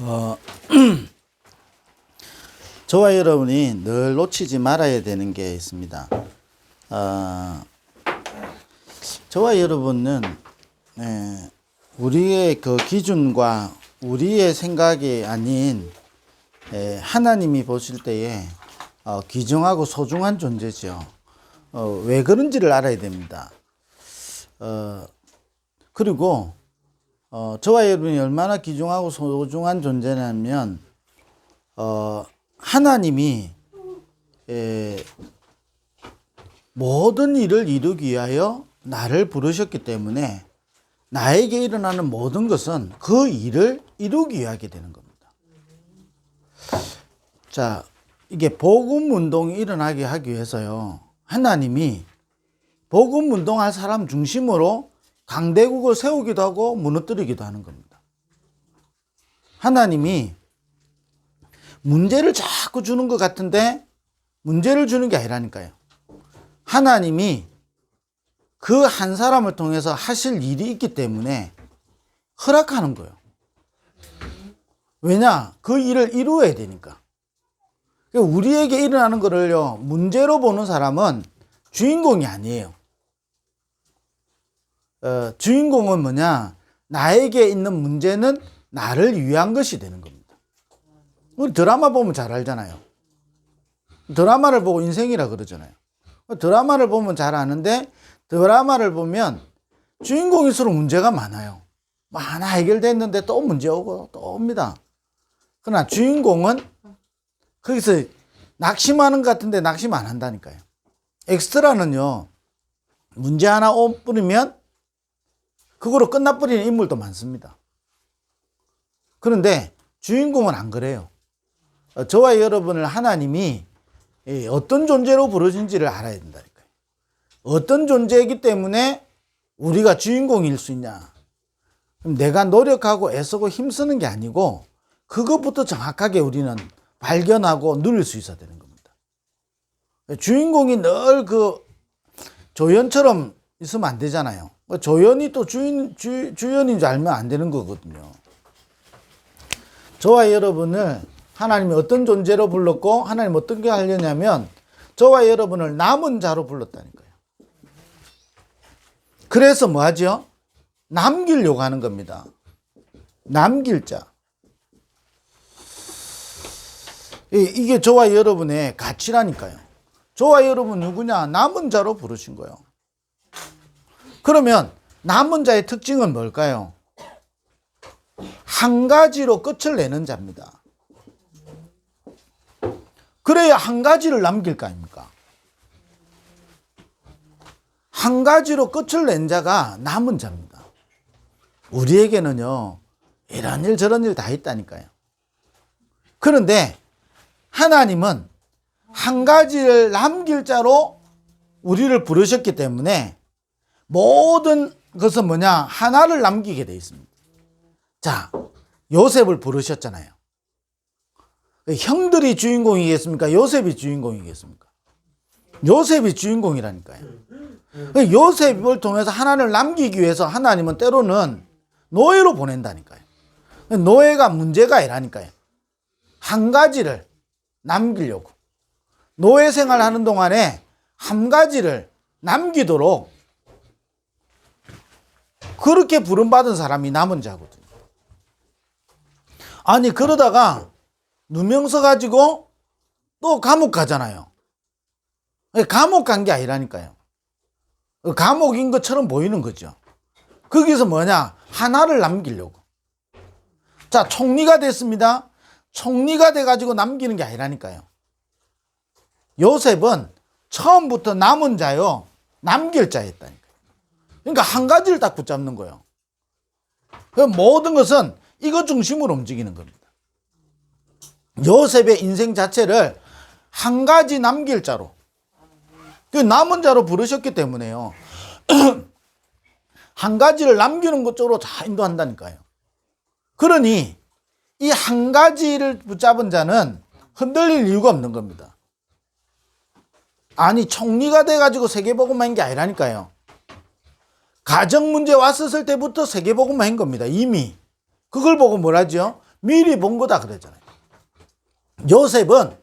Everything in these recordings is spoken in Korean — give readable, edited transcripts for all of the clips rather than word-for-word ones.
어, 저와 여러분이 늘 놓치지 말아야 되는 게 있습니다. 저와 여러분은 우리의 그 기준과 우리의 생각이 아닌 하나님이 보실 때에 귀중하고 소중한 존재죠. 왜 그런지를 알아야 됩니다. 그리고 저와 여러분이 얼마나 귀중하고 소중한 존재냐면 하나님이 모든 일을 이루기 위하여 나를 부르셨기 때문에 나에게 일어나는 모든 것은 그 일을 이루기 위하게 되는 겁니다. 자, 이게 복음 운동이 일어나게 하기 위해서요, 하나님이 복음 운동할 사람 중심으로 강대국을 세우기도 하고 무너뜨리기도 하는 겁니다. 하나님이 문제를 자꾸 주는 것 같은데 문제를 주는 게 아니라니까요. 하나님이 그 한 사람을 통해서 하실 일이 있기 때문에 허락하는 거예요. 왜냐? 그 일을 이루어야 되니까. 우리에게 일어나는 거를요, 문제로 보는 사람은 주인공이 아니에요. 주인공은 뭐냐? 나에게 있는 문제는 나를 위한 것이 되는 겁니다. 우리 드라마 보면 잘 알잖아요. 드라마를 보고 인생이라 그러잖아요. 드라마를 보면 잘 아는데 드라마를 보면 주인공일수록 문제가 많아요. 하나 해결됐는데 또 문제 오고 또 옵니다. 그러나 주인공은 거기서 낙심하는 것 같은데 낙심 안 한다니까요. 엑스트라는요, 문제 하나 뿌리면 그거로 끝나버리는 인물도 많습니다. 그런데 주인공은 안 그래요. 저와 여러분을 하나님이 어떤 존재로 부르신지를 알아야 된다니까요. 어떤 존재이기 때문에 우리가 주인공일 수 있냐? 내가 노력하고 애쓰고 힘쓰는 게 아니고 그것부터 정확하게 우리는 발견하고 누릴 수 있어야 되는 겁니다. 주인공이 늘 그 조연처럼 있으면 안 되잖아요. 조연이 또 주연인 줄 알면 안 되는 거거든요. 저와 여러분을 하나님이 어떤 존재로 불렀고 하나님 어떻게 하려냐면 저와 여러분을 남은 자로 불렀다니까요. 그래서 뭐 하죠? 남기려고 하는 겁니다. 남길 자. 이게 저와 여러분의 가치라니까요. 저와 여러분 누구냐? 남은 자로 부르신 거예요. 그러면 남은 자의 특징은 뭘까요? 한 가지로 끝을 내는 자입니다. 그래야 한 가지를 남길 거 아닙니까? 한 가지로 끝을 낸 자가 남은 자입니다. 우리에게는요, 이런 일 저런 일 다 있다니까요. 그런데 하나님은 한 가지를 남길 자로 우리를 부르셨기 때문에 모든 것은 뭐냐? 하나를 남기게 되어 있습니다. 자, 요셉을 부르셨잖아요. 형들이 주인공이겠습니까? 요셉이 주인공이겠습니까? 요셉이 주인공이라니까요. 요셉을 통해서 하나를 남기기 위해서 하나님은 때로는 노예로 보낸다니까요. 노예가 문제가 아니라니까요. 한 가지를 남기려고. 노예 생활하는 동안에 한 가지를 남기도록 그렇게 부름받은 사람이 남은 자거든요. 아니, 그러다가 누명서 가지고 또 감옥 가잖아요. 감옥 간 게 아니라니까요. 감옥인 것처럼 보이는 거죠. 거기서 뭐냐? 하나를 남기려고. 자, 총리가 됐습니다. 총리가 돼가지고 남기는 게 아니라니까요. 요셉은 처음부터 남은 자요, 남길 자였다니까요. 그러니까 한 가지를 딱 붙잡는 거예요. 모든 것은 이것 중심으로 움직이는 겁니다. 요셉의 인생 자체를 한 가지 남길 자로, 남은 자로 부르셨기 때문에요. 한 가지를 남기는 것 쪽으로 다 인도한다니까요. 그러니 이 한 가지를 붙잡은 자는 흔들릴 이유가 없는 겁니다. 아니, 총리가 돼가지고 세계복음만 한 게 아니라니까요. 가정 문제 왔었을 때부터 세계복음만 한 겁니다. 이미. 그걸 보고 뭐라죠? 미리 본 거다 그랬잖아요. 요셉은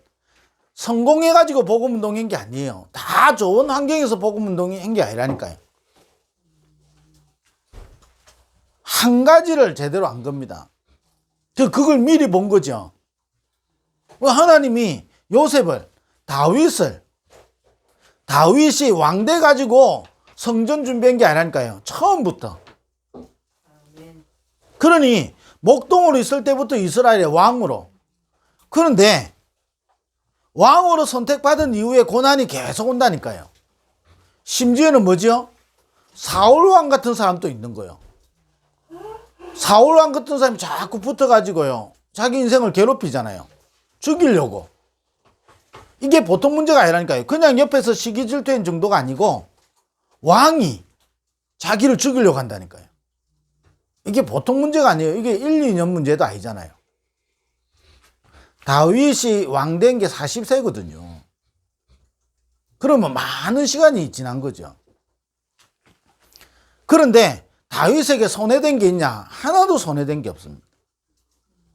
성공해가지고 복음운동한 게 아니에요. 다 좋은 환경에서 복음운동한 게 아니라니까요. 한 가지를 제대로 안 겁니다. 그걸 미리 본 거죠. 하나님이 요셉을, 다윗이 왕돼 가지고 성전 준비한 게 아니라니까요. 처음부터. 그러니 목동으로 있을 때부터 이스라엘의 왕으로. 그런데 왕으로 선택받은 이후에 고난이 계속 온다니까요. 심지어는 뭐죠? 사울왕 같은 사람도 있는 거예요. 사울왕 같은 사람이 자꾸 붙어가지고요. 자기 인생을 괴롭히잖아요. 죽이려고. 이게 보통 문제가 아니라니까요. 그냥 옆에서 시기 질투한 정도가 아니고 왕이 자기를 죽이려고 한다니까요. 이게 보통 문제가 아니에요. 이게 1, 2년 문제도 아니잖아요. 다윗이 왕된 게 40세거든요. 그러면 많은 시간이 지난 거죠. 그런데 다윗에게 손해된 게 있냐? 하나도 손해된 게 없습니다.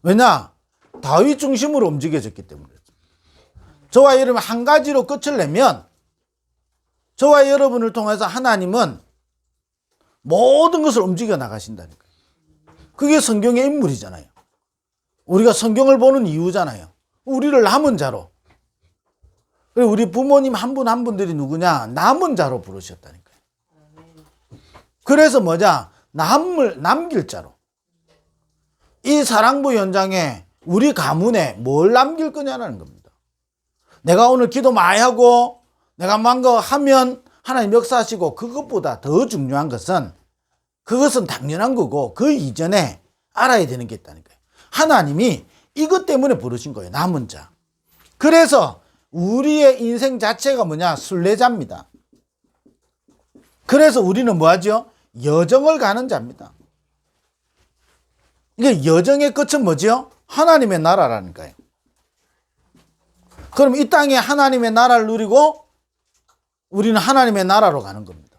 왜냐? 다윗 중심으로 움직여졌기 때문에. 저와 여러분 한 가지로 끝을 내면 저와 여러분을 통해서 하나님은 모든 것을 움직여 나가신다니까요. 그게 성경의 인물이잖아요. 우리가 성경을 보는 이유잖아요. 우리를 남은 자로. 그리고 우리 부모님 한 분 한 분들이 누구냐? 남은 자로 부르셨다니까요. 그래서 뭐냐? 남길 자로. 이 사랑부 현장에 우리 가문에 뭘 남길 거냐는 겁니다. 내가 오늘 기도 많이 하고 내가 뭔가 하면 하나님 역사하시고 그것보다 더 중요한 것은 그것은 당연한 거고 그 이전에 알아야 되는 게 있다니까요. 하나님이 이것 때문에 부르신 거예요. 남은 자. 그래서 우리의 인생 자체가 뭐냐? 순례자입니다. 그래서 우리는 뭐하죠? 여정을 가는 자입니다. 이게 여정의 끝은 뭐죠? 하나님의 나라라니까요. 그럼 이 땅에 하나님의 나라를 누리고 우리는 하나님의 나라로 가는 겁니다.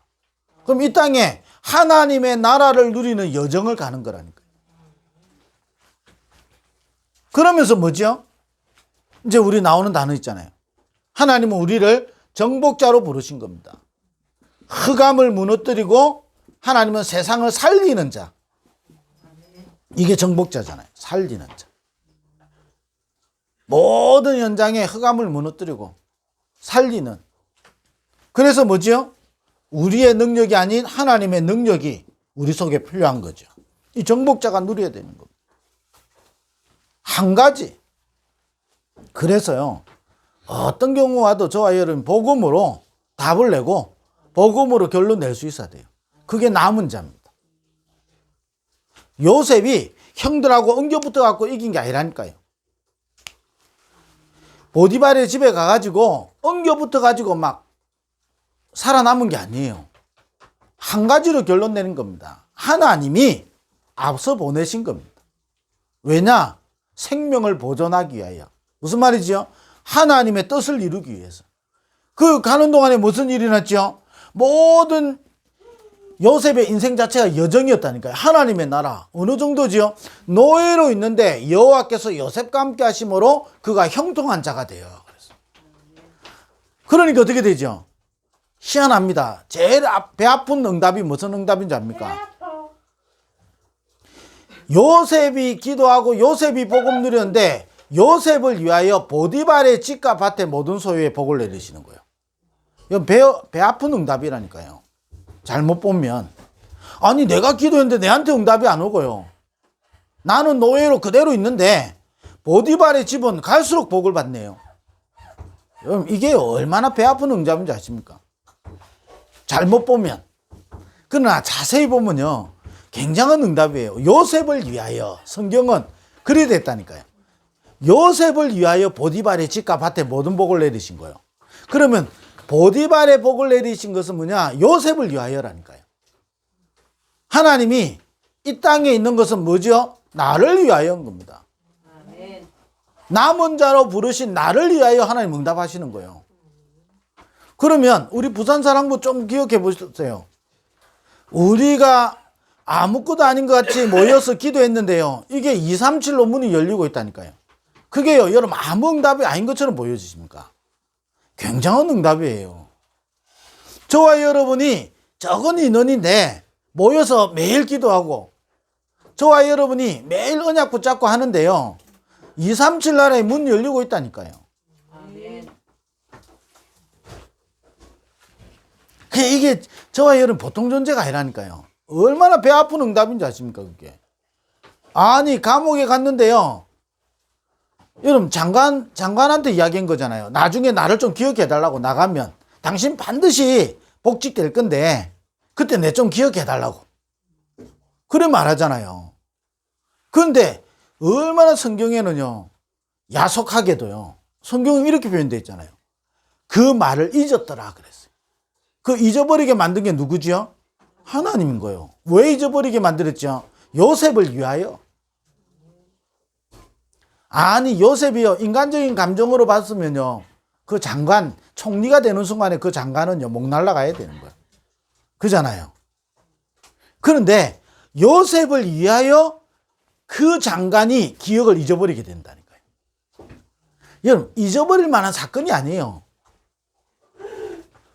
그럼 이 땅에 하나님의 나라를 누리는 여정을 가는 거라니까요. 그러면서 뭐죠? 이제 우리 나오는 단어 있잖아요. 하나님은 우리를 정복자로 부르신 겁니다. 흑암을 무너뜨리고 하나님은 세상을 살리는 자. 이게 정복자잖아요. 살리는 자. 모든 현장에 흑암을 무너뜨리고 살리는. 그래서 뭐죠? 우리의 능력이 아닌 하나님의 능력이 우리 속에 필요한 거죠. 이 정복자가 누려야 되는 겁니다. 한 가지. 그래서요. 어떤 경우 와도 저와 여러분 복음으로 답을 내고 복음으로 결론 낼 수 있어야 돼요. 그게 남은 자입니다. 요셉이 형들하고 엉겨붙어 갖고 이긴 게 아니라니까요. 보디발의 집에 가가지고 엉겨붙어 가지고 막 살아남은 게 아니에요. 한 가지로 결론 내는 겁니다. 하나님이 앞서 보내신 겁니다. 왜냐? 생명을 보존하기 위하여. 무슨 말이죠? 하나님의 뜻을 이루기 위해서. 그 가는 동안에 무슨 일이 났죠? 모든 요셉의 인생 자체가 여정이었다니까요. 하나님의 나라. 어느 정도지요? 노예로 있는데 여호와께서 요셉과 함께 하심으로 그가 형통한 자가 돼요. 그러니까 어떻게 되죠? 희한합니다. 제일 배 아픈 응답이 무슨 응답인지 압니까? 요셉이 기도하고 요셉이 복음 누렸는데 요셉을 위하여 보디발의 집과 밭의 모든 소유에 복을 내리시는 거예요. 이건 배 아픈 응답이라니까요. 잘못 보면. 아니 내가 기도했는데 내한테 응답이 안 오고요. 나는 노예로 그대로 있는데 보디발의 집은 갈수록 복을 받네요. 여러분 이게 얼마나 배 아픈 응답인지 아십니까? 잘못 보면. 그러나 자세히 보면요. 굉장한 응답이에요. 요셉을 위하여 성경은 그리 됐다니까요. 요셉을 위하여 보디발의 집과 밭에 모든 복을 내리신 거예요. 그러면 보디발의 복을 내리신 것은 뭐냐? 요셉을 위하여라니까요. 하나님이 이 땅에 있는 것은 뭐죠? 나를 위하여인 겁니다. 아멘. 남은 자로 부르신 나를 위하여 하나님 응답하시는 거예요. 그러면 우리 부산사랑부 좀 기억해 보세요. 우리가 아무것도 아닌 것 같이 모여서 기도했는데요. 이게 237로 문이 열리고 있다니까요. 그게요, 여러분 아무 응답이 아닌 것처럼 보여지십니까? 굉장한 응답이에요. 저와 여러분이 적은 인원인데 모여서 매일 기도하고 저와 여러분이 매일 언약 붙잡고 하는데요. 237 나라에 문 열리고 있다니까요. 이게 저와 여러분 보통 존재가 아니라니까요. 얼마나 배 아픈 응답인지 아십니까, 그게? 아니, 감옥에 갔는데요. 여러분, 장관한테 이야기한 거잖아요. 나중에 나를 좀 기억해 달라고 나가면 당신 반드시 복직될 건데, 그때 내 좀 기억해 달라고. 그래 말하잖아요. 그런데 얼마나 성경에는요, 야속하게도요, 성경은 이렇게 표현되어 있잖아요. 그 말을 잊었더라 그랬어요. 그 잊어버리게 만든 게 누구지요? 하나님인 거예요. 왜 잊어버리게 만들었죠? 요셉을 위하여. 아니, 요셉이요, 인간적인 감정으로 봤으면요, 그 장관, 총리가 되는 순간에 그 장관은요, 목 날라가야 되는 거예요. 그잖아요. 그런데 요셉을 위하여 그 장관이 기억을 잊어버리게 된다니까요. 여러분, 잊어버릴 만한 사건이 아니에요.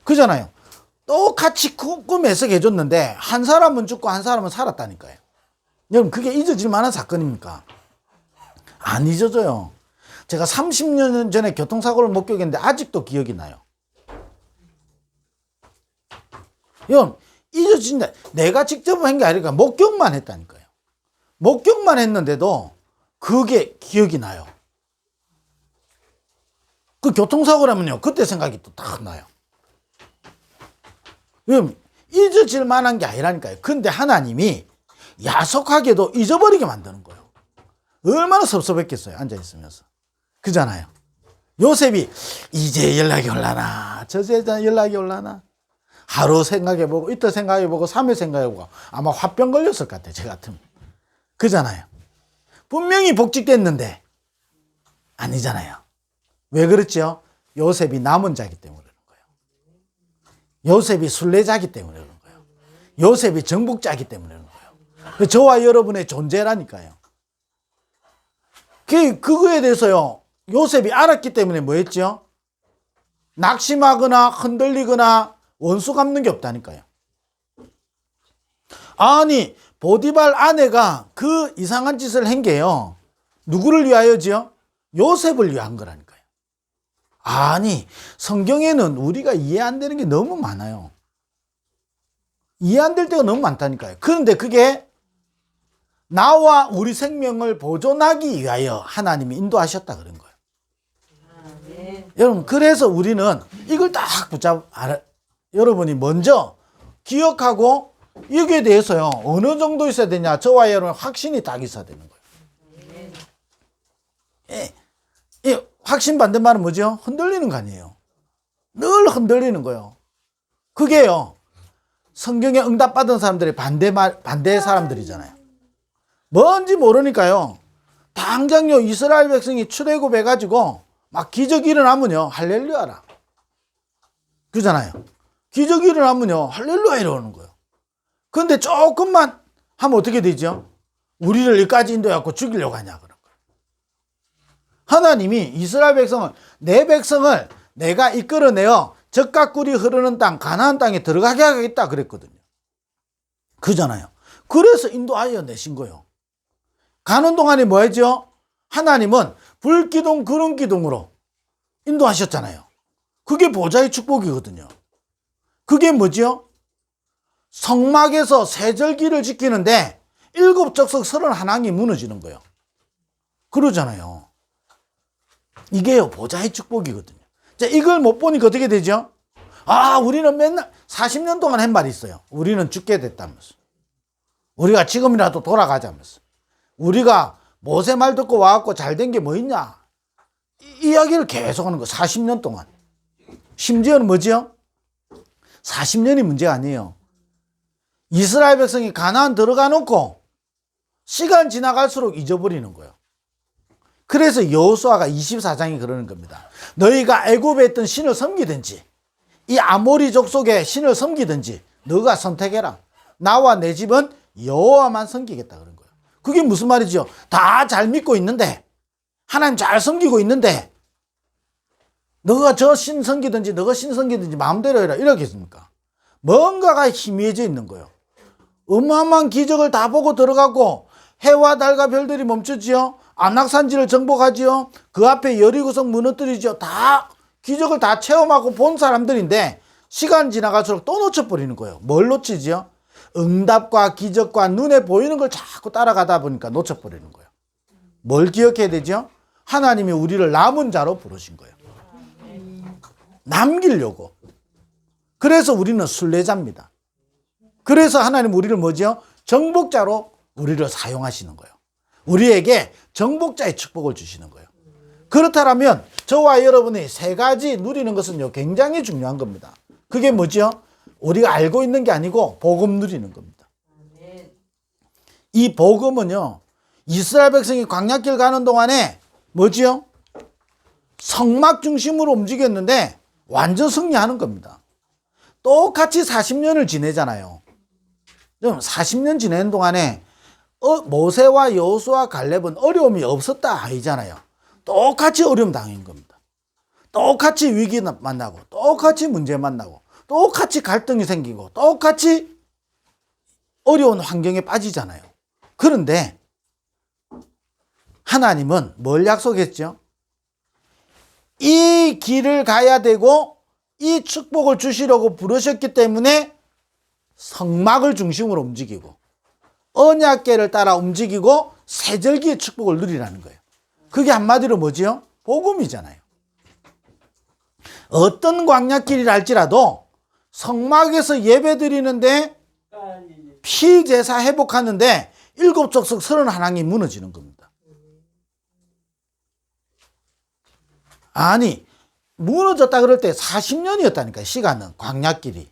그잖아요. 똑같이 꿈 해석해 줬는데 한 사람은 죽고 한 사람은 살았다니까요. 여러분, 그게 잊어질 만한 사건입니까? 안 잊어져요. 제가 30년 전에 교통사고를 목격했는데 아직도 기억이 나요. 여러분, 잊어진다. 내가 직접 한 게 아니라 목격만 했다니까요. 목격만 했는데도 그게 기억이 나요. 그 교통사고라면요, 그때 생각이 또 딱 나요. 여러분, 잊어질 만한 게 아니라니까요. 근데 하나님이 야속하게도 잊어버리게 만드는 거예요. 얼마나 섭섭했겠어요, 앉아있으면서. 그잖아요. 요셉이 이제 연락이 올라나, 저제 연락이 올라나. 하루 생각해보고, 이틀 생각해보고, 3일 생각해보고, 아마 화병 걸렸을 것 같아요, 저 같으면. 그잖아요. 분명히 복직됐는데, 아니잖아요. 왜 그렇죠? 요셉이 남은 자기 때문에 그러는 거예요. 요셉이 순례자기 때문에 그러는 거예요. 요셉이 정복자기 때문에 그러는 거예요. 저와 여러분의 존재라니까요. 그거에 대해서요, 요셉이 알았기 때문에 뭐 했죠? 낙심하거나 흔들리거나 원수 갚는 게 없다니까요. 아니, 보디발 아내가 그 이상한 짓을 한 게요, 누구를 위하여지요? 요셉을 위한 거라니까요. 아니, 성경에는 우리가 이해 안 되는 게 너무 많아요. 이해 안 될 때가 너무 많다니까요. 그런데 그게 나와 우리 생명을 보존하기 위하여 하나님이 인도하셨다 그런 거예요. 여러분, 그래서 우리는 이걸 딱 여러분이 먼저 기억하고 여기에 대해서요, 어느 정도 있어야 되냐, 저와 여러분 확신이 딱 있어야 되는 거예요. 예, 확신 반대말은 뭐죠? 흔들리는 거 아니에요. 늘 흔들리는 거예요. 그게요, 성경에 응답받은 사람들이 반대 사람들이잖아요. 뭔지 모르니까요, 당장요, 이스라엘 백성이 출애굽해가지고 막 기적이 일어나면요, 할렐루야라. 그잖아요. 기적이 일어나면요, 할렐루야 이러는 거예요. 그런데 조금만 하면 어떻게 되죠? 우리를 여기까지 인도해갖고 죽이려고 하냐, 그런 거예요. 하나님이 이스라엘 백성을, 내 백성을 내가 이끌어내어 젖과 꿀이 흐르는 땅, 가나안 땅에 들어가게 하겠다 그랬거든요. 그잖아요. 그래서 인도하여 내신 거예요. 가는 동안에 뭐 했죠? 하나님은 불기둥, 구름기둥으로 인도하셨잖아요. 그게 보좌의 축복이거든요. 그게 뭐죠? 성막에서 세절기를 지키는데 7족속 31항이 무너지는 거예요. 그러잖아요. 이게요, 보좌의 축복이거든요. 자, 이걸 못 보니까 어떻게 되죠? 아, 우리는 맨날 40년 동안 한 말이 있어요. 우리는 죽게 됐다면서. 우리가 지금이라도 돌아가자면서. 우리가 모세 말 듣고 와갖고 잘 된 게 뭐 있냐? 이야기를 계속 하는 거, 40년 동안. 심지어는 뭐지요? 40년이 문제가 아니에요. 이스라엘 백성이 가나안 들어가 놓고 시간 지나갈수록 잊어버리는 거예요. 그래서 여호수아가 24장이 그러는 겁니다. 너희가 애굽에 있던 신을 섬기든지 이 아모리 족속의 신을 섬기든지 너가 선택해라. 나와 내 집은 여호와만 섬기겠다 그런 거예요. 그게 무슨 말이죠? 다 잘 믿고 있는데, 하나님 잘 섬기고 있는데, 너가 저 신 섬기든지 너가 신 섬기든지 마음대로 해라 이러겠습니까? 뭔가가 희미해져 있는 거예요. 어마어마한 기적을 다 보고 들어가고 해와 달과 별들이 멈추지요. 안악산지를 정복하지요. 그 앞에 여리고성 무너뜨리죠. 다 기적을 다 체험하고 본 사람들인데 시간 지나갈수록 또 놓쳐버리는 거예요. 뭘 놓치지요? 응답과 기적과 눈에 보이는 걸 자꾸 따라가다 보니까 놓쳐버리는 거예요. 뭘 기억해야 되죠? 하나님이 우리를 남은 자로 부르신 거예요. 남기려고. 그래서 우리는 순례자입니다. 그래서 하나님 우리를 뭐죠? 정복자로 우리를 사용하시는 거예요. 우리에게 정복자의 축복을 주시는 거예요. 그렇다면 저와 여러분이 세 가지 누리는 것은요 굉장히 중요한 겁니다. 그게 뭐죠? 우리가 알고 있는 게 아니고 복음 누리는 겁니다. 이 복음은요 이스라엘 백성이 광야길 가는 동안에 뭐지요? 성막 중심으로 움직였는데 완전 승리하는 겁니다. 똑같이 40년을 지내잖아요. 40년 지내는 동안에 모세와 여호수아 갈렙은 어려움이 없었다 아니잖아요. 똑같이 어려움 당한 겁니다. 똑같이 위기 만나고 똑같이 문제 만나고 똑같이 갈등이 생기고 똑같이 어려운 환경에 빠지잖아요. 그런데 하나님은 뭘 약속했죠? 이 길을 가야 되고 이 축복을 주시려고 부르셨기 때문에 성막을 중심으로 움직이고 언약궤를 따라 움직이고 세절기의 축복을 누리라는 거예요. 그게 한마디로 뭐지요? 복음이잖아요. 어떤 광야길이라 할지라도 성막에서 예배드리는데 피제사 회복하는데 7족속 31항이 무너지는 겁니다. 아니 무너졌다 그럴 때 40년이었다니까요. 시간은 광야길이.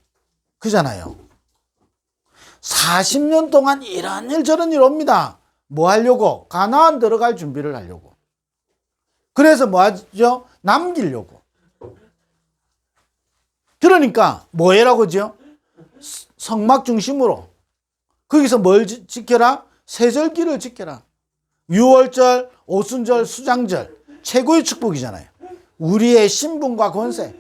그잖아요. 40년 동안 이런 일 저런 일 옵니다. 뭐 하려고? 가나안 들어갈 준비를 하려고. 그래서 뭐 하죠? 남기려고. 그러니까 뭐 해라고 하죠? 성막 중심으로. 거기서 뭘 지켜라? 세절기를 지켜라. 유월절, 오순절, 수장절. 최고의 축복이잖아요. 우리의 신분과 권세.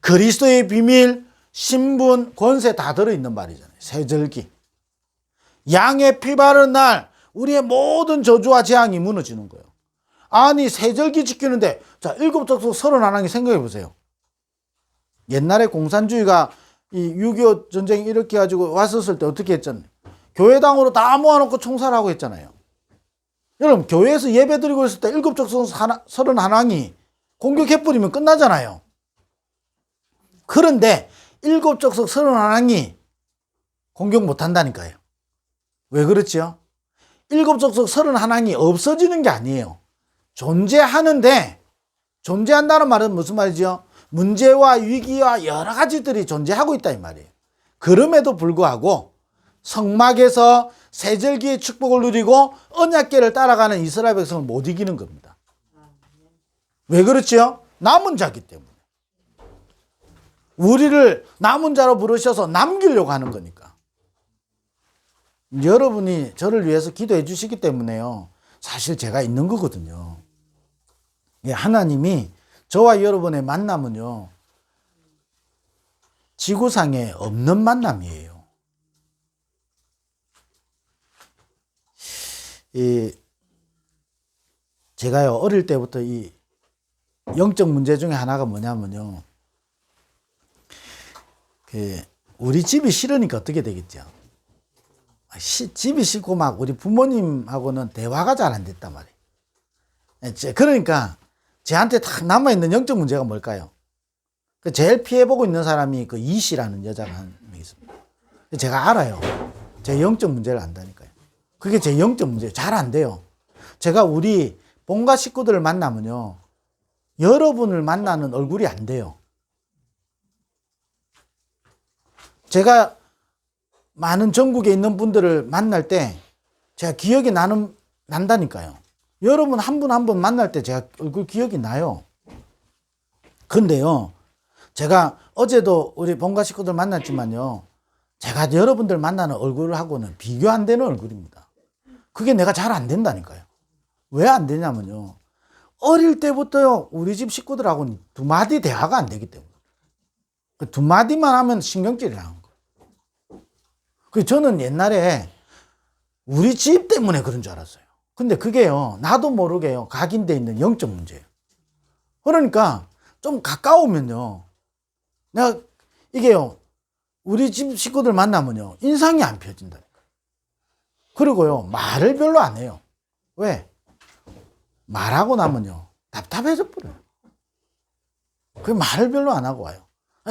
그리스도의 비밀, 신분, 권세 다 들어있는 말이잖아요. 세절기. 양의 피 바른 날 우리의 모든 저주와 재앙이 무너지는 거예요. 아니 세절기 지키는데 자 7족속 31항이 생각해 보세요. 옛날에 공산주의가 이 6.25 전쟁 이렇게 가지고 왔었을 때 어떻게 했잖아요. 교회당으로 다 모아놓고 총살하고 했잖아요. 여러분 교회에서 예배 드리고 있을 때 7족속 31항이 공격해버리면 끝나잖아요. 그런데 7족속 31항이 공격 못한다니까요. 왜 그렇죠? 7족속 31항이 없어지는 게 아니에요. 존재하는데 존재한다는 말은 무슨 말이죠? 문제와 위기와 여러 가지들이 존재하고 있다 이 말이에요. 그럼에도 불구하고 성막에서 세절기의 축복을 누리고 언약궤를 따라가는 이스라엘 백성을 못 이기는 겁니다. 왜 그렇죠? 남은 자기 때문에. 우리를 남은 자로 부르셔서 남기려고 하는 거니까. 여러분이 저를 위해서 기도해 주시기 때문에요. 사실 제가 있는 거거든요. 하나님이 저와 여러분의 만남은요. 지구상에 없는 만남이에요. 제가요 어릴 때부터 이 영적 문제 중에 하나가 뭐냐면요. 우리 집이 싫으니까 어떻게 되겠죠? 집이 싫고 막 우리 부모님하고는 대화가 잘 안 됐단 말이에요. 그러니까 저한테 딱 남아있는 영적 문제가 뭘까요? 제일 피해보고 있는 사람이 그 이씨라는 여자가 한 명 있습니다. 제가 알아요. 제 영적 문제를 안다니까요. 그게 제 영적 문제예요. 잘 안 돼요. 제가 우리 본가 식구들을 만나면요. 여러분을 만나는 얼굴이 안 돼요. 제가 많은 전국에 있는 분들을 만날 때 제가 기억이 난다니까요. 여러분 한 분 한 분 만날 때 제가 얼굴 기억이 나요. 근데요, 제가 어제도 우리 본가 식구들 만났지만요, 제가 여러분들 만나는 얼굴하고는 비교 안 되는 얼굴입니다. 그게 내가 잘 안 된다니까요. 왜 안 되냐면요. 어릴 때부터요, 우리 집 식구들하고는 두 마디 대화가 안 되기 때문에. 그 두 마디만 하면 신경질이 나는 거예요. 그 저는 옛날에 우리 집 때문에 그런 줄 알았어요. 근데 그게요, 나도 모르게요, 각인돼 있는 영적 문제예요. 그러니까 좀 가까우면요, 내가 이게요, 우리 집 식구들 만나면요, 인상이 안 펴진다니까. 그리고요, 말을 별로 안 해요. 왜? 말하고 나면요, 답답해져 버려요. 그 말을 별로 안 하고 와요.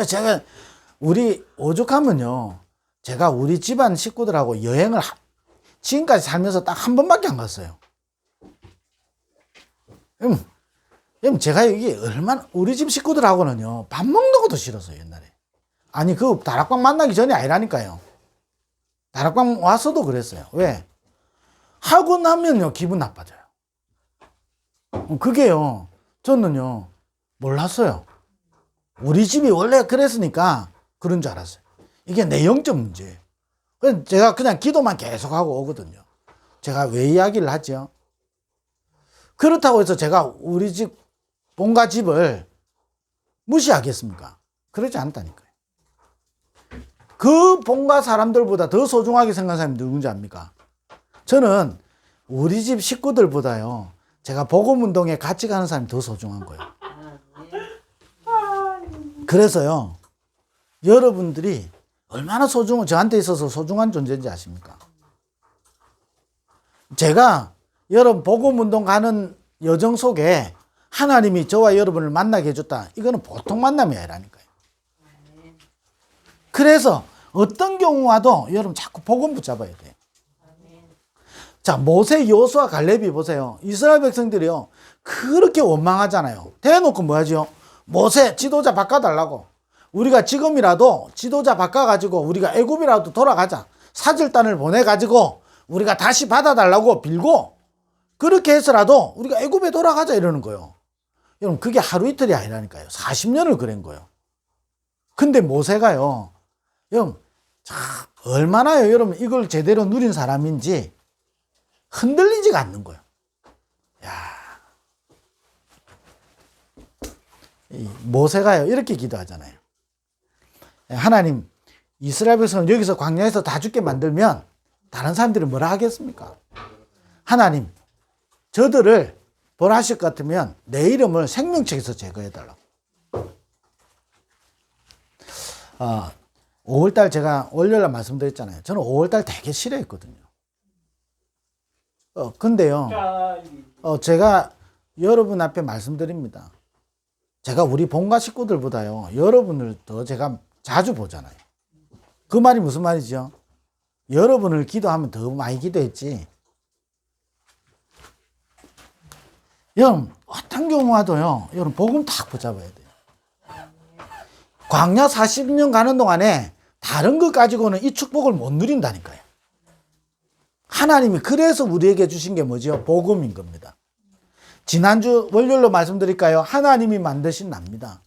제가, 우리 오죽하면요, 제가 우리 집안 식구들하고 여행을 지금까지 살면서 딱 한 번밖에 안 갔어요. 제가 여기 얼마나, 우리 집 식구들하고는요, 밥 먹는 것도 싫었어요, 옛날에. 아니, 그 다락방 만나기 전이 아니라니까요. 다락방 와서도 그랬어요. 왜? 하고 나면요, 기분 나빠져요. 그게요, 저는요, 몰랐어요. 우리 집이 원래 그랬으니까 그런 줄 알았어요. 이게 내 영적 문제예요. 그래서 제가 그냥 기도만 계속하고 오거든요. 제가 왜 이야기를 하죠? 그렇다고 해서 제가 우리 집, 본가 집을 무시하겠습니까? 그러지 않다니까요. 그 본가 사람들보다 더 소중하게 생각하는 사람이 누군지 압니까? 저는 우리 집 식구들보다요, 제가 복음운동에 같이 가는 사람이 더 소중한 거예요. 그래서요, 여러분들이 얼마나 저한테 있어서 소중한 존재인지 아십니까? 제가 여러분 복음운동 가는 여정 속에 하나님이 저와 여러분을 만나게 해줬다. 이거는 보통 만남이 아니라니까요. 그래서 어떤 경우 와도 여러분 자꾸 복음 붙잡아야 돼요. 자, 모세, 여호수아, 갈렙이 보세요. 이스라엘 백성들이요, 그렇게 원망하잖아요. 대놓고 뭐 하죠? 모세, 지도자 바꿔달라고. 우리가 지금이라도 지도자 바꿔가지고 우리가 애굽이라도 돌아가자. 사절단을 보내가지고 우리가 다시 받아달라고 빌고, 그렇게 해서라도 우리가 애굽에 돌아가자 이러는 거예요. 여러분, 그게 하루 이틀이 아니라니까요. 40년을 그런 거예요. 근데 모세가요, 여러분, 얼마나요, 여러분, 이걸 제대로 누린 사람인지 흔들리지가 않는 거예요. 야, 모세가요, 이렇게 기도하잖아요. 하나님, 이스라엘 백성을 여기서 광야에서 다 죽게 만들면 다른 사람들이 뭐라 하겠습니까? 하나님, 저들을 벌하실 것 같으면 내 이름을 생명책에서 제거해달라고. 5월달 제가 월요일날 말씀드렸잖아요. 저는 5월달 되게 싫어했거든요. 근데요, 제가 여러분 앞에 말씀드립니다. 제가 우리 본가 식구들보다요, 여러분을 더 제가 자주 보잖아요. 그 말이 무슨 말이죠? 여러분을 기도하면 더 많이 기도했지. 여러분, 어떤 경우 와도요, 여러분, 복음 딱 붙잡아야 돼요. 광야 40년 가는 동안에 다른 것 가지고는 이 축복을 못 누린다니까요. 하나님이 그래서 우리에게 주신 게 뭐죠? 복음인 겁니다. 지난주 월요일로 말씀드릴까요? 하나님이 만드신 납니다.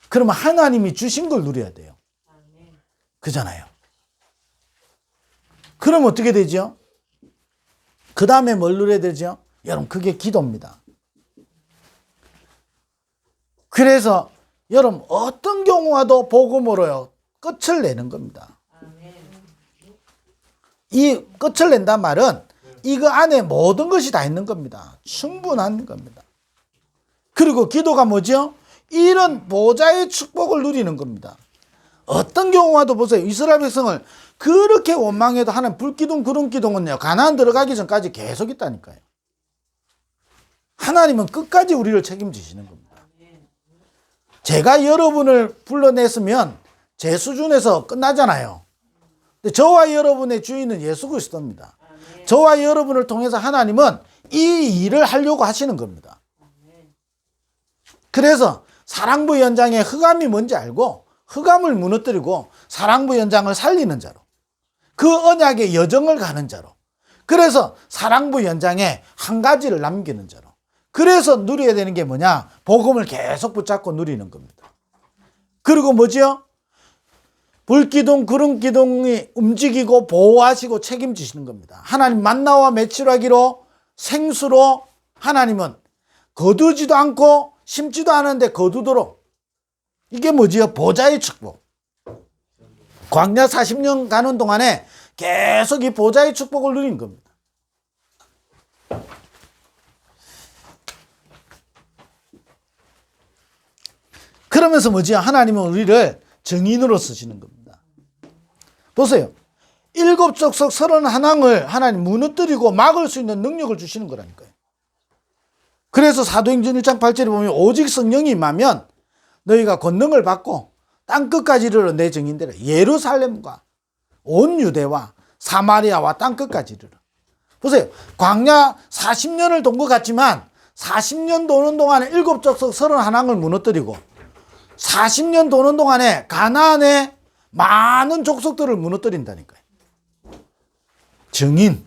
그러면 하나님이 주신 걸 누려야 돼요. 그잖아요. 그럼 어떻게 되죠? 그 다음에 뭘 누려야 되죠? 여러분, 그게 기도입니다. 그래서 여러분, 어떤 경우 와도 복음으로요, 끝을 내는 겁니다. 이 끝을 낸단 말은 이거 안에 모든 것이 다 있는 겁니다. 충분한 겁니다. 그리고 기도가 뭐죠? 이런 보좌의 축복을 누리는 겁니다. 어떤 경우 와도 보세요. 이스라엘 백성을 그렇게 원망해도 하는 불기둥, 구름기둥은요, 가나안 들어가기 전까지 계속 있다니까요. 하나님은 끝까지 우리를 책임지시는 겁니다. 제가 여러분을 불러냈으면 제 수준에서 끝나잖아요. 근데 저와 여러분의 주인은 예수 그리스도입니다. 저와 여러분을 통해서 하나님은 이 일을 하려고 하시는 겁니다. 그래서 사랑부 연장의 흑암이 뭔지 알고 흑암을 무너뜨리고 사랑부 연장을 살리는 자로, 그 언약의 여정을 가는 자로, 그래서 사랑부 연장에 한 가지를 남기는 자로, 그래서 누려야 되는 게 뭐냐? 복음을 계속 붙잡고 누리는 겁니다. 그리고 뭐지요? 불기둥, 구름기둥이 움직이고 보호하시고 책임지시는 겁니다. 하나님 만나와 매출하기로 생수로 하나님은 거두지도 않고 심지도 않은데 거두도록. 이게 뭐지요? 보좌의 축복. 광야 40년 가는 동안에 계속 이 보좌의 축복을 누린 겁니다. 그러면서 뭐지요? 하나님은 우리를 증인으로 쓰시는 겁니다. 보세요. 7족속 31왕을 하나님 무너뜨리고 막을 수 있는 능력을 주시는 거라니까요. 그래서 사도행전 1장 8절에 보면 오직 성령이 임하면 너희가 권능을 받고 땅끝까지 이르러 내 증인되라. 예루살렘과 온 유대와 사마리아와 땅끝까지 이르러. 보세요. 광야 40년을 돈 것 같지만 40년 도는 동안에 7족속 31왕을 무너뜨리고 40년 도는 동안에 가나안의 많은 족속들을 무너뜨린다니까요. 증인.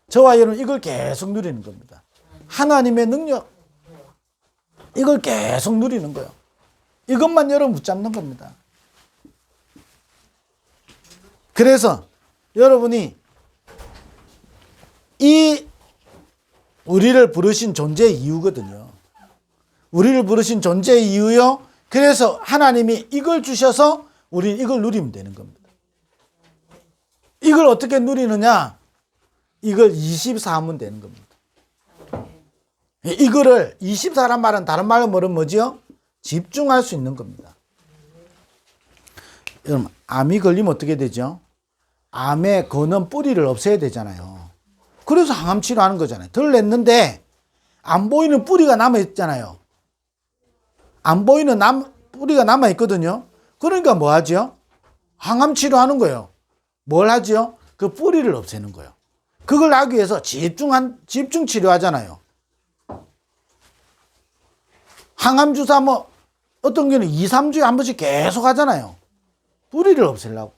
저와 여러분 이걸 계속 누리는 겁니다. 하나님의 능력. 이걸 계속 누리는 거예요. 이것만 여러분 붙잡는 겁니다. 그래서 여러분이 이 우리를 부르신 존재의 이유거든요. 우리를 부르신 존재의 이유요. 그래서 하나님이 이걸 주셔서 우리는 이걸 누리면 되는 겁니다. 이걸 어떻게 누리느냐? 이걸 24하면 되는 겁니다. 이거를 24란 말은 다른 말로 뭐지요? 집중할 수 있는 겁니다. 여러분, 암이 걸리면 어떻게 되죠? 암에 거는 뿌리를 없애야 되잖아요. 그래서 항암 치료하는 거잖아요. 덜 냈는데 안 보이는 뿌리가 남아있잖아요. 안 보이는 뿌리가 남아있거든요. 그러니까 뭐 하죠? 항암 치료하는 거예요. 뭘 하죠? 그 뿌리를 없애는 거예요. 그걸 하기 위해서 집중 치료하잖아요. 항암 주사 어떤 경우는 2, 3주에 한 번씩 계속 하잖아요. 뿌리를 없애려고.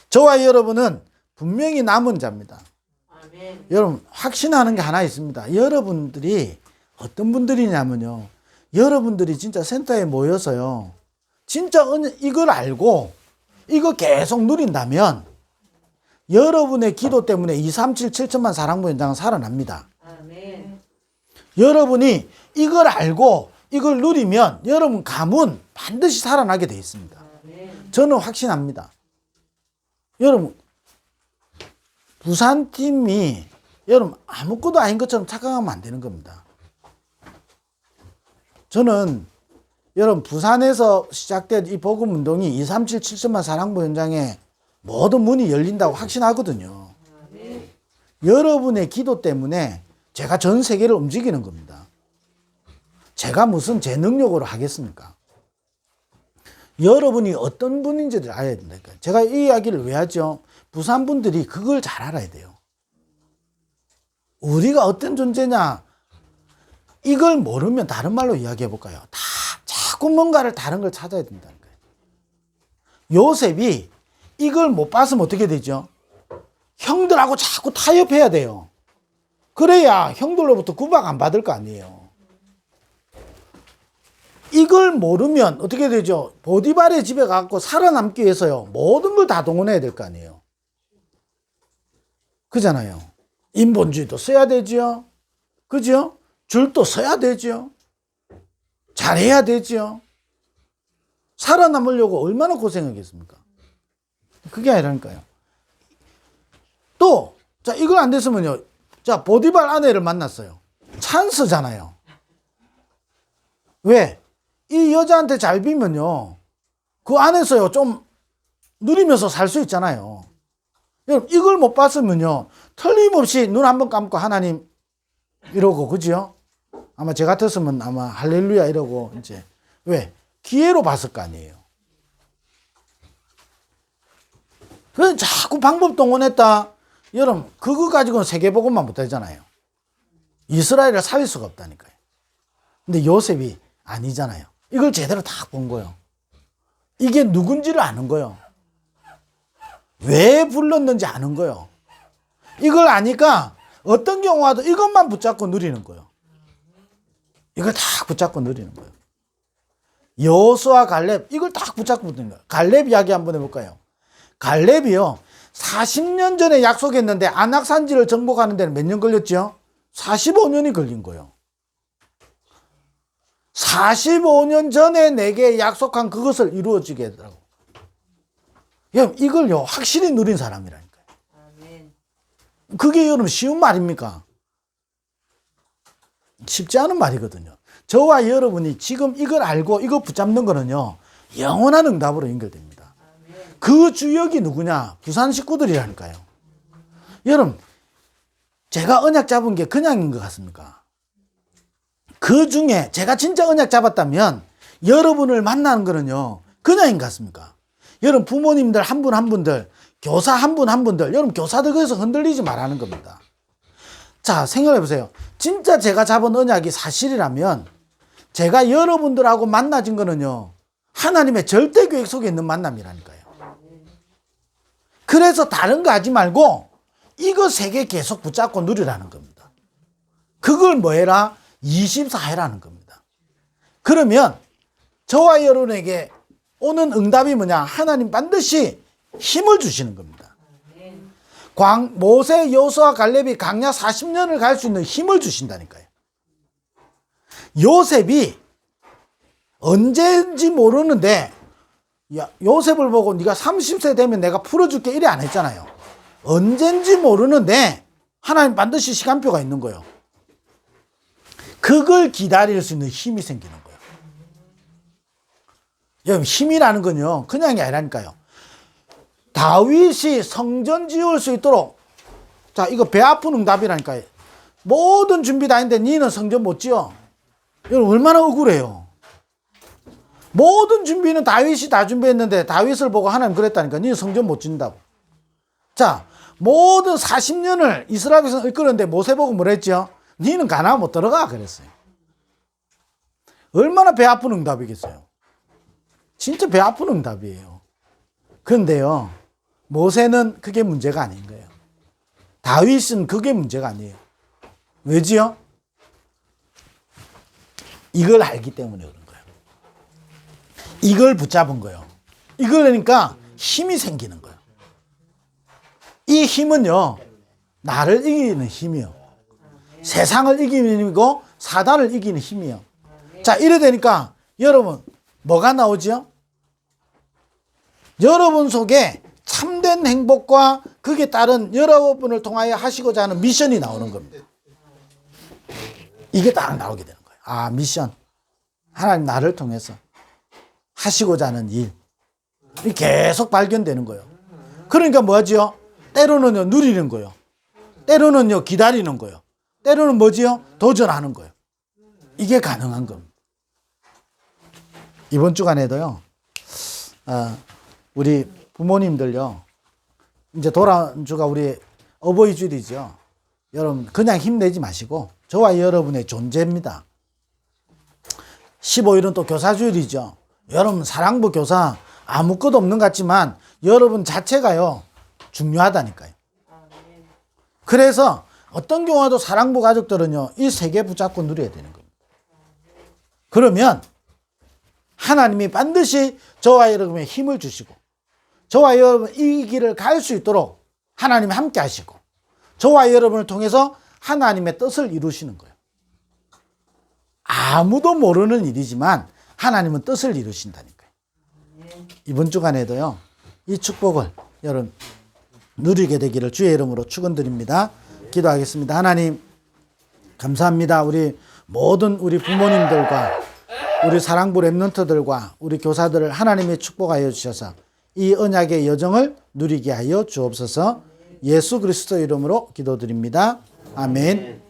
저와 여러분은 분명히 남은 자입니다. 아멘. 여러분 확신하는 게 하나 있습니다. 여러분들이 어떤 분들이냐면요. 여러분들이 진짜 센터에 모여서요. 진짜 이걸 알고 이거 계속 누린다면 여러분의 기도 때문에 237 7천만 사랑부 현장은 살아납니다. 아멘. 여러분이 이걸 알고 이걸 누리면 여러분 가문 반드시 살아나게 되어 있습니다. 아멘. 저는 확신합니다. 여러분 부산팀이 여러분 아무것도 아닌 것처럼 착각하면 안 되는 겁니다. 저는 여러분 부산에서 시작된 이 복음운동이 237 7천만 사랑부 현장에 모든 문이 열린다고 확신하거든요. 네. 여러분의 기도 때문에 제가 전 세계를 움직이는 겁니다. 제가 무슨 제 능력으로 하겠습니까? 여러분이 어떤 분인지를 알아야 된다니까요. 제가 이 이야기를 왜 하죠? 부산 분들이 그걸 잘 알아야 돼요. 우리가 어떤 존재냐? 이걸 모르면 다른 말로 이야기해 볼까요? 자꾸 뭔가를 다른 걸 찾아야 된다는 거예요. 요셉이 이걸 못 봤으면 어떻게 되죠? 형들하고 자꾸 타협해야 돼요. 그래야 형들로부터 구박 안 받을 거 아니에요. 이걸 모르면 어떻게 되죠? 보디발의 집에 가서 살아남기 위해서요. 모든 걸 다 동원해야 될 거 아니에요. 그잖아요. 인본주의도 써야 되죠. 그죠? 줄도 서야 되죠. 잘해야 되죠. 살아남으려고 얼마나 고생하겠습니까? 그게 아니라니까요. 또, 자, 이거 안 됐으면요. 자, 보디발 아내를 만났어요. 찬스잖아요. 왜? 이 여자한테 잘 비면요. 그 안에서요, 좀 누리면서 살 수 있잖아요. 여러분, 이걸 못 봤으면요. 틀림없이 눈 한번 감고 하나님 이러고, 그죠? 아마 제 같았으면 아마 할렐루야 이러고, 이제. 왜? 기회로 봤을 거 아니에요. 그래서 자꾸 방법 동원했다. 여러분, 그거 가지고는 세계복음만 못하잖아요. 이스라엘을 살릴 수가 없다니까요. 근데 요셉이 아니잖아요. 이걸 제대로 다 본 거예요. 이게 누군지를 아는 거예요. 왜 불렀는지 아는 거예요. 이걸 아니까 어떤 경우 와도 이것만 붙잡고 누리는 거예요. 이걸 다 붙잡고 누리는 거예요. 여호수아 갈렙 이걸 딱 붙잡고 붙는 거예요. 갈렙 이야기 한번 해볼까요? 갈렙이요 40년 전에 약속했는데 안악산지를 정복하는 데는 몇 년 걸렸죠? 45년이 걸린 거예요. 45년 전에 내게 약속한 그것을 이루어지게 하더라고. 이걸요 확실히 누린 사람이라니까요. 그게 여러분 쉬운 말입니까? 쉽지 않은 말이거든요. 저와 여러분이 지금 이걸 알고 이거 붙잡는 거는요 영원한 응답으로 연결됩니다. 그 주역이 누구냐? 부산 식구들이라니까요. 여러분 제가 언약 잡은 게 그냥인 것 같습니까? 그 중에 제가 진짜 언약 잡았다면 여러분을 만나는 거는요 그냥인 것 같습니까? 여러분 부모님들 한 분 한 분들, 교사 한 분 한 분들, 여러분 교사들 거기서 흔들리지 말라는 겁니다. 자 생각해 보세요. 진짜 제가 잡은 언약이 사실이라면 제가 여러분들하고 만나진 거는요 하나님의 절대 계획 속에 있는 만남이라니까요. 그래서 다른 거 하지 말고 이거 세 개 계속 붙잡고 누리라는 겁니다. 그걸 뭐 해라? 24해라는 겁니다. 그러면 저와 여러분에게 오는 응답이 뭐냐? 하나님 반드시 힘을 주시는 겁니다. 모세, 여호수아, 갈렙이 광야 40년을 갈 수 있는 힘을 주신다니까요. 요셉이 언제인지 모르는데 요셉을 보고 네가 30세 되면 내가 풀어줄게 이래 안 했잖아요. 언젠지 모르는데 하나님 반드시 시간표가 있는 거예요. 그걸 기다릴 수 있는 힘이 생기는 거예요. 여러분 힘이라는 건요 그냥이 아니라니까요. 다윗이 성전 지을 수 있도록 자 이거 배 아픈 응답이라니까요. 모든 준비 다 했는데 니는 성전 못 지어. 여러분 얼마나 억울해요. 모든 준비는 다윗이 다 준비했는데 다윗을 보고 하나님 그랬다니까. 니는 성전 못 짓는다고. 자 모든 40년을 이스라엘 백성 이끌었는데 모세 보고 뭐랬죠? 니는 가나안 못 들어가 그랬어요. 얼마나 배 아픈 응답이겠어요. 진짜 배 아픈 응답이에요. 그런데요 모세는 그게 문제가 아닌 거예요. 다윗은 그게 문제가 아니에요. 왜지요? 이걸 알기 때문에 그런 거예요. 이걸 붙잡은 거예요. 이걸 그러니까 힘이 생기는 거예요. 이 힘은요 나를 이기는 힘이요. 세상을 이기는 힘이고 사단을 이기는 힘이요. 자 이래 되니까 여러분 뭐가 나오지요? 여러분 속에 참된 행복과 그게 따른 여러분을 통하여 하시고자 하는 미션이 나오는 겁니다. 이게 딱 나오게 되는 거예요. 아 미션 하나님 나를 통해서 하시고자 하는 일 계속 발견되는 거예요. 그러니까 뭐지요? 때로는요 누리는 거예요. 때로는요 기다리는 거예요. 때로는 뭐지요? 도전하는 거예요. 이게 가능한 겁니다. 이번 주간에도요 우리 부모님들요 이제 돌아온 주가 우리 어버이 주일이죠. 여러분 그냥 힘내지 마시고 저와 여러분의 존재입니다. 15일은 또 교사주일이죠. 여러분 사랑부 교사 아무것도 없는 것 같지만 여러분 자체가요 중요하다니까요. 그래서 어떤 경우도 사랑부 가족들은요 이 세 개 붙잡고 누려야 되는 겁니다. 그러면 하나님이 반드시 저와 여러분의 힘을 주시고 저와 여러분 이 길을 갈 수 있도록 하나님이 함께 하시고 저와 여러분을 통해서 하나님의 뜻을 이루시는 거예요. 아무도 모르는 일이지만 하나님은 뜻을 이루신다니까요. 이번 주간에도요 이 축복을 여러분 누리게 되기를 주의 이름으로 축원드립니다. 기도하겠습니다. 하나님 감사합니다. 우리 모든 우리 부모님들과 우리 사랑부 랩런트들과 우리 교사들을 하나님의 축복하여 주셔서 이 언약의 여정을 누리게 하여 주옵소서. 예수 그리스도 이름으로 기도드립니다. 아멘.